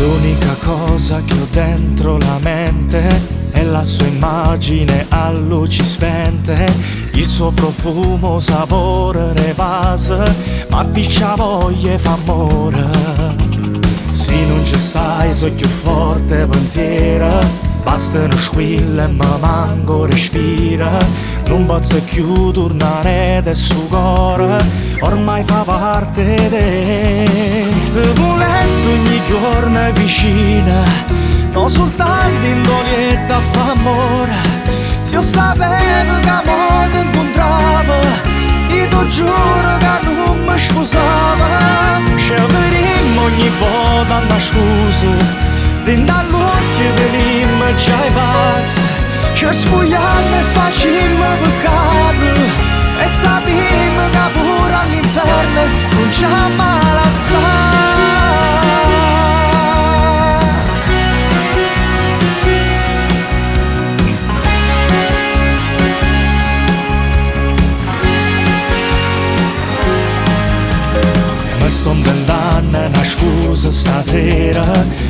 L'unica cosa che ho dentro la mente è la sua immagine a luci spente, il suo profumo, sapore, revase, ma piccia voglia e fa amore. Se non ci stai, so più forte pensiero, basta una squilla e mi manco respira. Non posso più tornare del suo cuore, ormai fa parte di te. Ti volessi ogni giorno vicina, non soltanto in dolietta a fa amore. Se io sapevo che mo ti incontravo, io ti giuro che non mi sposava. Sceglieremo ogni volta una scusa, prenda all'occhio dell'immagine ai passi. Ci spogliamo e facciamo peccato, e sappiamo che pure all'inferno non c'è mai l'assai. Mi sto inventando una scusa stasera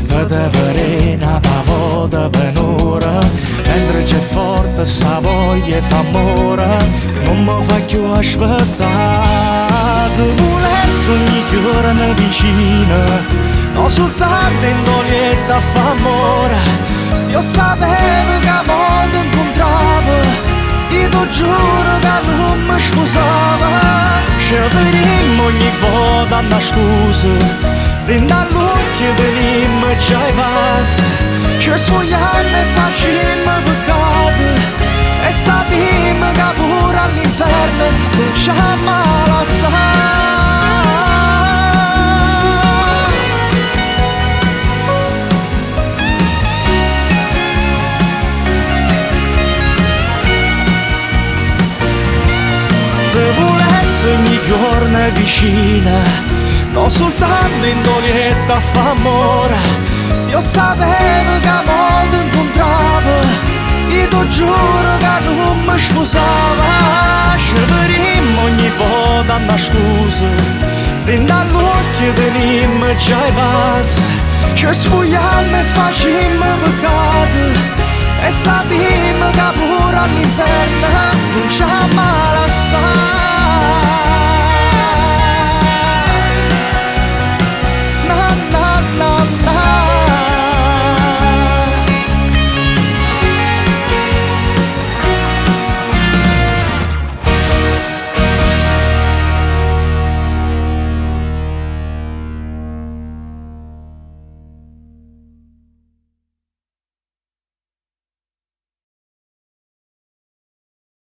per te avere una volta per un'ora, mentre c'è forte sta voglia e fa amore, non mi fa più aspettare. Ti volessi ogni giorno vicina, non soltanto in dolietta a fa amore. Se io sapevo che mo ti incontravo, io ti giuro che non mi sposava. Sceglieremo ogni volta una scusa, prenda all'occhio dell'immagine ai passi. Ci svogliamo e facciamo peccato, e sappiamo che pure all'inferno non c'è mai l'assai. Ti volessi ogni giorno vicina, non soltanto in dolietta a fa amore. Se io sapevo che mo ti incontravo, io ti giuro che non mi sposava. Sceglieremo ogni volta una scusa, prenda all'occhio dell'immagine ai passi. Ci spogliamo e facciamo peccato, e sappiamo che pure all'inferno non c'è mai l'assai.